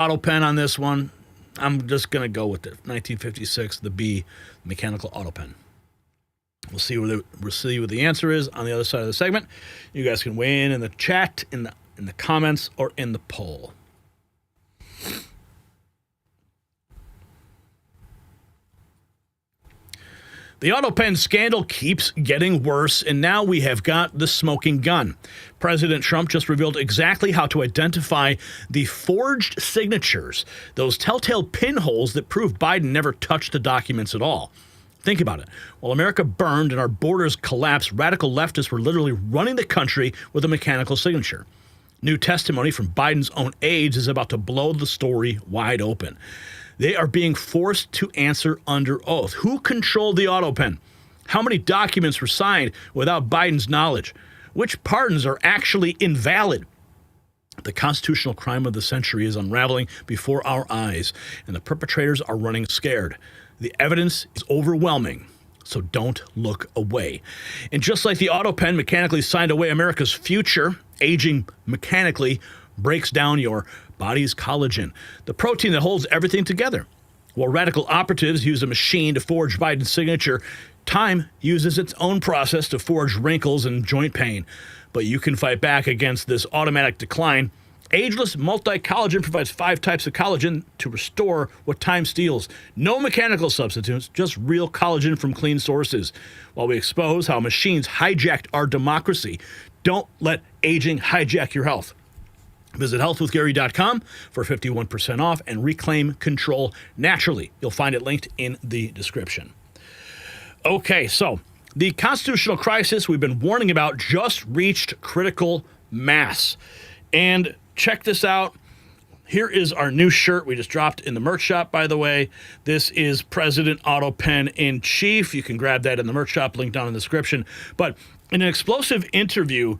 Autopen on this one. I'm just going to go with it. 1956, the B, mechanical autopen. We'll see what the answer is on the other side of the segment. You guys can weigh in the chat, in the comments, or in the poll. The Autopen scandal keeps getting worse, and now we have got the smoking gun. President Trump just revealed exactly how to identify the forged signatures, those telltale pinholes that prove Biden never touched the documents at all. Think about it. While America burned and our borders collapsed, radical leftists were literally running the country with a mechanical signature. New testimony from Biden's own aides is about to blow the story wide open. They are being forced to answer under oath. Who controlled the Autopen? How many documents were signed without Biden's knowledge? Which pardons are actually invalid? The constitutional crime of the century is unraveling before our eyes, and the perpetrators are running scared. The evidence is overwhelming, so don't look away. And just like the Autopen mechanically signed away America's future, aging mechanically breaks down your body's collagen, the protein that holds everything together. While radical operatives use a machine to forge Biden's signature, time uses its own process to forge wrinkles and joint pain. But you can fight back against this automatic decline. Ageless multi-collagen provides 5 types of collagen to restore what time steals. No mechanical substitutes, just real collagen from clean sources. While we expose how machines hijacked our democracy, don't let aging hijack your health. Visit healthwithgary.com for 51% off and reclaim control naturally. You'll find it linked in the description. Okay, so the constitutional crisis we've been warning about just reached critical mass. And check this out. Here is our new shirt we just dropped in the merch shop, by the way. This is President Autopen in Chief. You can grab that in the merch shop, link down in the description. But in an explosive interview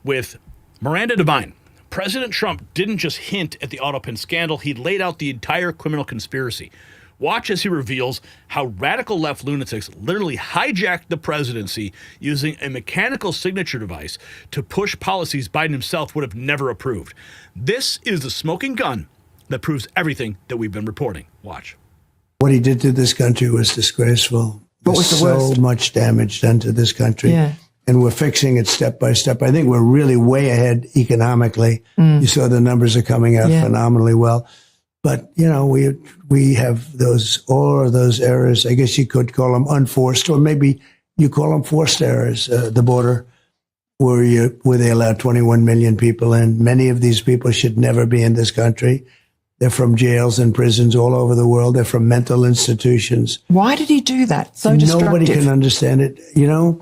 with Miranda Devine, President Trump didn't just hint at the Autopen scandal, he laid out the entire criminal conspiracy. Watch as he reveals how radical left lunatics literally hijacked the presidency using a mechanical signature device to push policies Biden himself would have never approved. This is the smoking gun that proves everything that we've been reporting. Watch. What he did to this country was disgraceful. What was the worst? So much damage done to this country. Yeah. And we're fixing it step by step. I think we're really way ahead economically. You saw the numbers are coming out phenomenally well. But, you know, we have all of those errors. I guess you could call them unforced, or maybe you call them forced errors. The border, where they allowed 21 million people in. Many of these people should never be in this country. They're from jails and prisons all over the world. They're from mental institutions. Why did he do that? So destructive. Nobody can understand it. You know,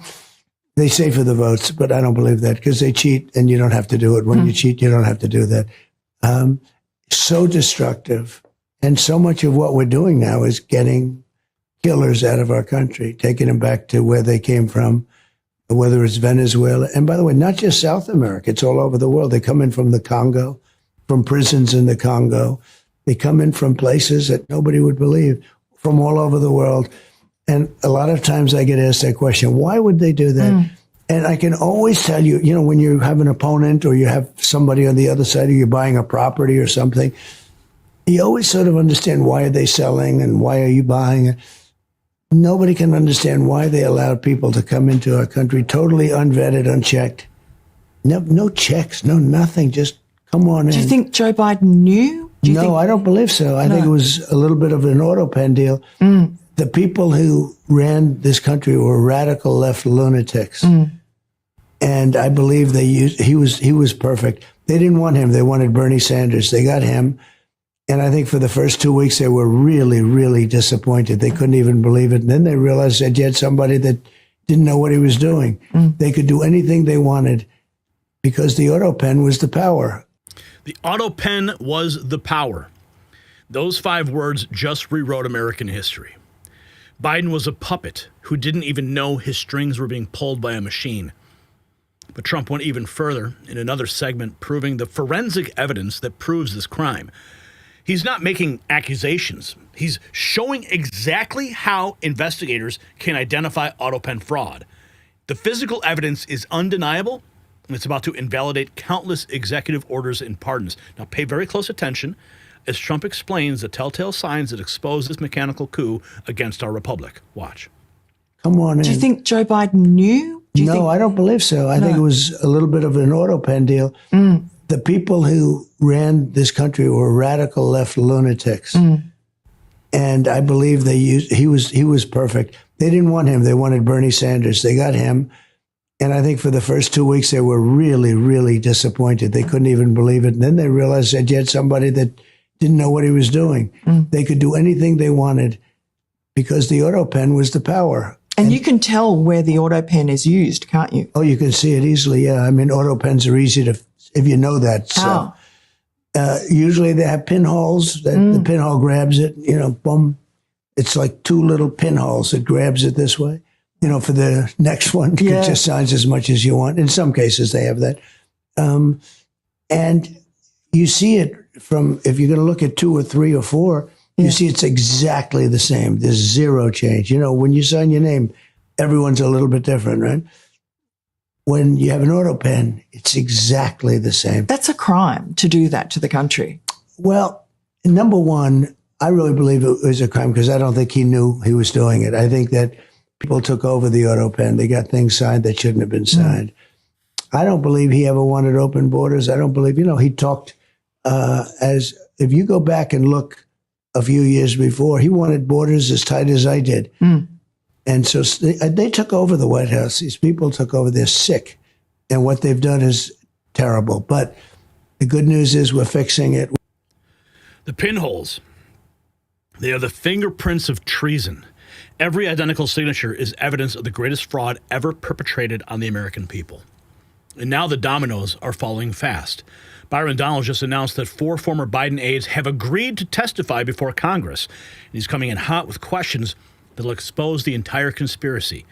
they say for the votes, but I don't believe that, because they cheat and you don't have to do it. When you cheat, you don't have to do that. So destructive. And so much of what we're doing now is getting killers out of our country, taking them back to where they came from, whether it's Venezuela. And by the way, not just South America, it's all over the world. They come in from the Congo, from prisons in the Congo. They come in from places that nobody would believe, from all over the world. And a lot of times I get asked that question, why would they do that? And I can always tell you, you know, when you have an opponent or you have somebody on the other side, or you're buying a property or something, you always sort of understand, why are they selling and why are you buying it? Nobody can understand why they allowed people to come into our country totally unvetted, unchecked. No checks, no nothing, just come on in. Do you think Joe Biden knew? No, I don't believe so. I think it was a little bit of an Autopen deal. The people who ran this country were radical left lunatics. And I believe he was perfect. They didn't want him. They wanted Bernie Sanders. They got him. And I think for the first 2 weeks, they were really, really disappointed. They couldn't even believe it. And then they realized that you had somebody that didn't know what he was doing. They could do anything they wanted because the Autopen was the power. The Autopen was the power. Those 5 words just rewrote American history. Biden was a puppet who didn't even know his strings were being pulled by a machine. But Trump went even further in another segment, proving the forensic evidence that proves this crime. He's not making accusations. He's showing exactly how investigators can identify Autopen fraud. The physical evidence is undeniable, and it's about to invalidate countless executive orders and pardons. Now, pay very close attention. as Trump explains the telltale signs that expose this mechanical coup against our republic. Watch. Come on in. Do you think Joe Biden knew? No, I don't believe so. I think it was a little bit of an Autopen deal. The people who ran this country were radical left lunatics. And I believe he was perfect. They didn't want him. They wanted Bernie Sanders. They got him. And I think for the first 2 weeks, they were really, really disappointed. They couldn't even believe it. And then they realized that you had somebody that didn't know what he was doing. They could do anything they wanted because the Autopen was the power. And you can tell where the Autopen is used, can't you? Oh, you can see it easily, yeah. I mean, Autopens are easy to, if you know that. So usually they have pinholes. The pinhole grabs it, boom. It's like two little pinholes. It grabs it this way. For the next one, it just signs as much as you want. In some cases, they have that. And you see it from, if you're going to look at 2 or 3 or 4, you see it's exactly the same. There's zero change. When you sign your name, everyone's a little bit different, right? When you have an Autopen, it's exactly the same. That's a crime to do that to the country. Well, number one, I really believe it was a crime because I don't think he knew he was doing it. I think that people took over the Autopen. They got things signed that shouldn't have been signed. I don't believe he ever wanted open borders. I don't believe, he talked as, if you go back and look a few years before, he wanted borders as tight as I did. And so they took over the White House. These people took over. They're sick. And what they've done is terrible. But the good news is we're fixing it. The pinholes, they are the fingerprints of treason. Every identical signature is evidence of the greatest fraud ever perpetrated on the American people. And now the dominoes are falling fast. Byron Donalds just announced that 4 former Biden aides have agreed to testify before Congress. And he's coming in hot with questions that will expose the entire conspiracy.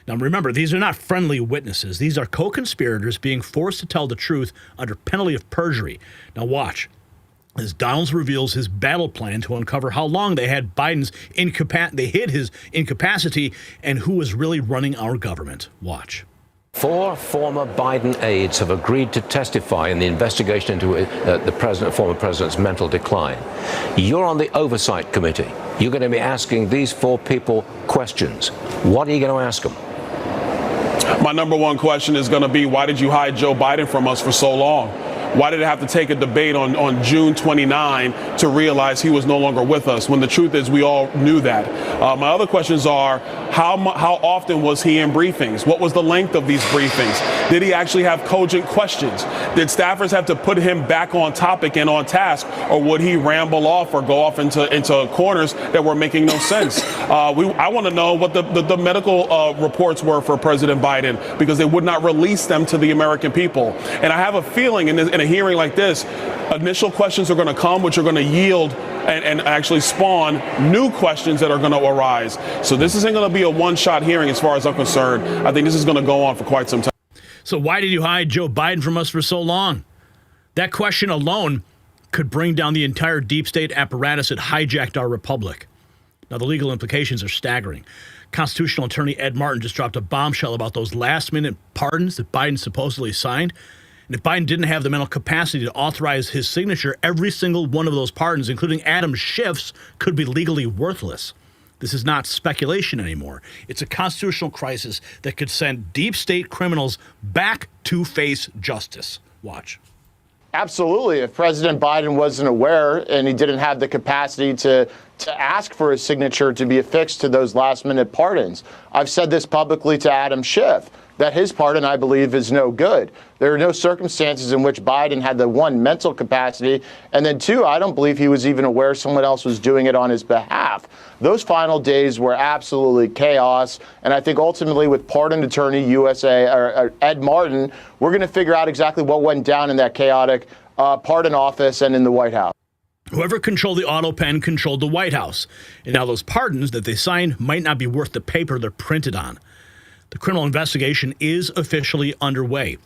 Now, remember, these are not friendly witnesses. These are co-conspirators being forced to tell the truth under penalty of perjury. Now, watch as Donalds reveals his battle plan to uncover how long they had they hid his incapacity and who was really running our government. Watch. 4 former Biden aides have agreed to testify in the investigation into the former president's mental decline. You're on the oversight committee. You're going to be asking these 4 people questions. What are you going to ask them? My number one question is going to be, why did you hide Joe Biden from us for so long? Why did it have to take a debate on June 29 to realize he was no longer with us, when the truth is we all knew that? My other questions are, how often was he in briefings? What was the length of these briefings? Did he actually have cogent questions? Did staffers have to put him back on topic and on task, or would he ramble off or go off into corners that were making no sense? I want to know what the medical reports were for President Biden, because they would not release them to the American people. And I have a feeling in a hearing like this, initial questions are going to come, which are going to yield and actually spawn new questions that are going to arise. So this isn't going to be a one-shot hearing as far as I'm concerned. I think this is going to go on for quite some time. So why did you hide Joe Biden from us for so long? That question alone could bring down the entire deep state apparatus that hijacked our republic. Now, the legal implications are staggering. Constitutional attorney Ed Martin just dropped a bombshell about those last-minute pardons that Biden supposedly signed. And if Biden didn't have the mental capacity to authorize his signature, every single one of those pardons, including Adam Schiff's, could be legally worthless. This is not speculation anymore. It's a constitutional crisis that could send deep state criminals back to face justice. Watch. Absolutely. If President Biden wasn't aware and he didn't have the capacity to ask for his signature to be affixed to those last-minute pardons. I've said this publicly to Adam Schiff, that his pardon, I believe, is no good. There are no circumstances in which Biden had the 1, mental capacity, and then 2, I don't believe he was even aware someone else was doing it on his behalf. Those final days were absolutely chaos, and I think ultimately with pardon attorney USA or Ed Martin, we're going to figure out exactly what went down in that chaotic pardon office and in the White House. Whoever controlled the Autopen controlled the White House, and now those pardons that they signed might not be worth the paper they're printed on. The criminal investigation is officially underway.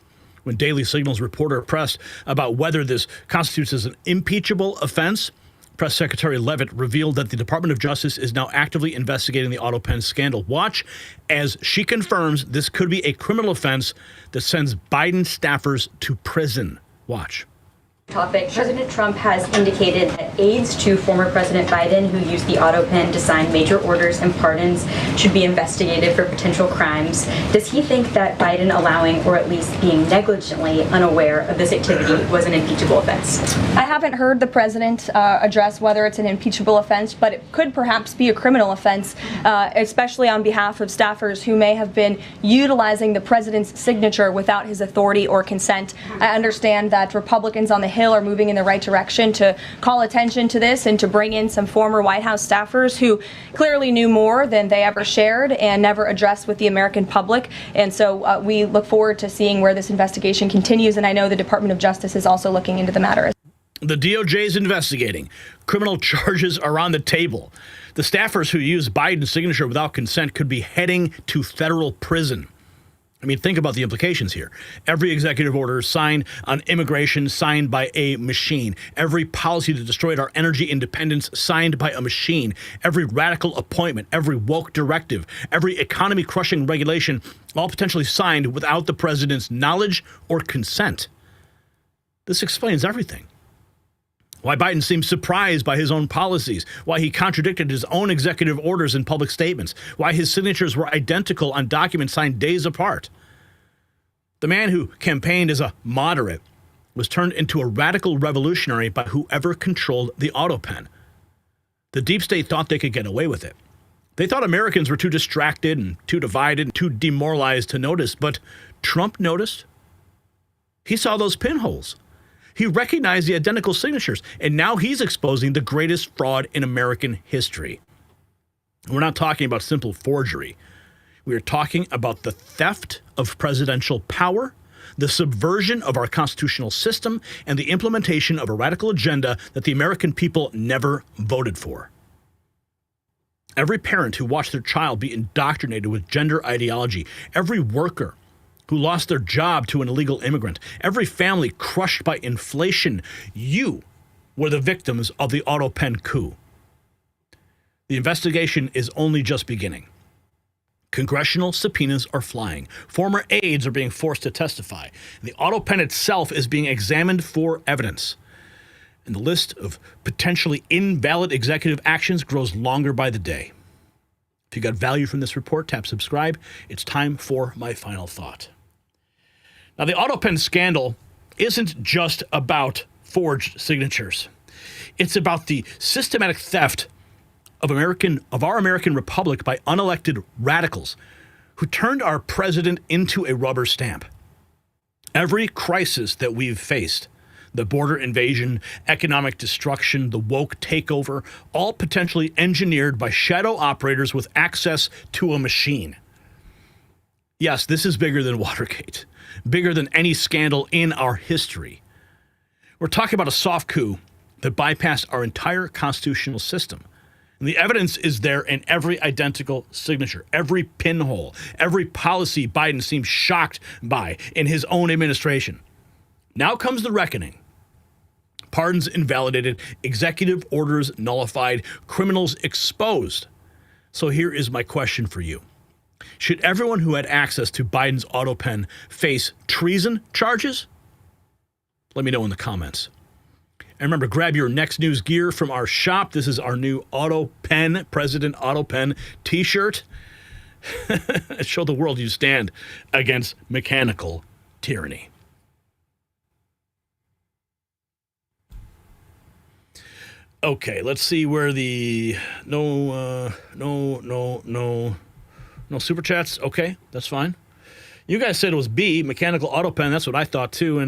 When Daily Signal's reporter pressed about whether this constitutes as an impeachable offense, Press Secretary Leavitt revealed that the Department of Justice is now actively investigating the Autopen scandal. Watch as she confirms this could be a criminal offense that sends Biden staffers to prison. Watch. Topic. President Trump has indicated that aides to former President Biden who used the Autopen to sign major orders and pardons should be investigated for potential crimes. Does he think that Biden allowing, or at least being negligently unaware of this activity, was an impeachable offense? I haven't heard the president address whether it's an impeachable offense, but it could perhaps be a criminal offense, especially on behalf of staffers who may have been utilizing the president's signature without his authority or consent. I understand that Republicans on the Hill are moving in the right direction to call attention to this and to bring in some former White House staffers who clearly knew more than they ever shared and never addressed with the American public. And so we look forward to seeing where this investigation continues. And I know the Department of Justice is also looking into the matter. The DOJ is investigating. Criminal charges are on the table. The staffers who use Biden's signature without consent could be heading to federal prison. I mean, think about the implications here. Every executive order signed on immigration signed by a machine. Every policy that destroyed our energy independence signed by a machine. Every radical appointment, every woke directive, every economy-crushing regulation, all potentially signed without the president's knowledge or consent. This explains everything. Why Biden seems surprised by his own policies, why he contradicted his own executive orders and public statements, why his signatures were identical on documents signed days apart. The man who campaigned as a moderate was turned into a radical revolutionary by whoever controlled the Autopen. The deep state thought they could get away with it. They thought Americans were too distracted and too divided and too demoralized to notice, but Trump noticed. He saw those pinholes. He recognized the identical signatures, and now he's exposing the greatest fraud in American history. We're not talking about simple forgery. We are talking about the theft of presidential power, the subversion of our constitutional system, and the implementation of a radical agenda that the American people never voted for. Every parent who watched their child be indoctrinated with gender ideology, every worker who lost their job to an illegal immigrant, every family crushed by inflation, you were the victims of the Autopen coup. The investigation is only just beginning. Congressional subpoenas are flying. Former aides are being forced to testify. And the Autopen itself is being examined for evidence. And the list of potentially invalid executive actions grows longer by the day. If you got value from this report, tap subscribe. It's time for my final thought. Now, the Autopen scandal isn't just about forged signatures. It's about the systematic theft of our American republic by unelected radicals who turned our president into a rubber stamp. Every crisis that we've faced, the border invasion, economic destruction, the woke takeover, all potentially engineered by shadow operators with access to a machine. Yes, this is bigger than Watergate, bigger than any scandal in our history. We're talking about a soft coup that bypassed our entire constitutional system. And the evidence is there in every identical signature, every pinhole, every policy Biden seems shocked by in his own administration. Now comes the reckoning. Pardons invalidated, executive orders nullified, criminals exposed. So here is my question for you. Should everyone who had access to Biden's Autopen face treason charges? Let me know in the comments. And remember, grab your next news gear from our shop. This is our new Autopen, President Autopen t-shirt. Show the world you stand against mechanical tyranny. Okay, let's see where the no super chats. Okay, that's fine. You guys said it was B, mechanical Autopen. That's what I thought too. And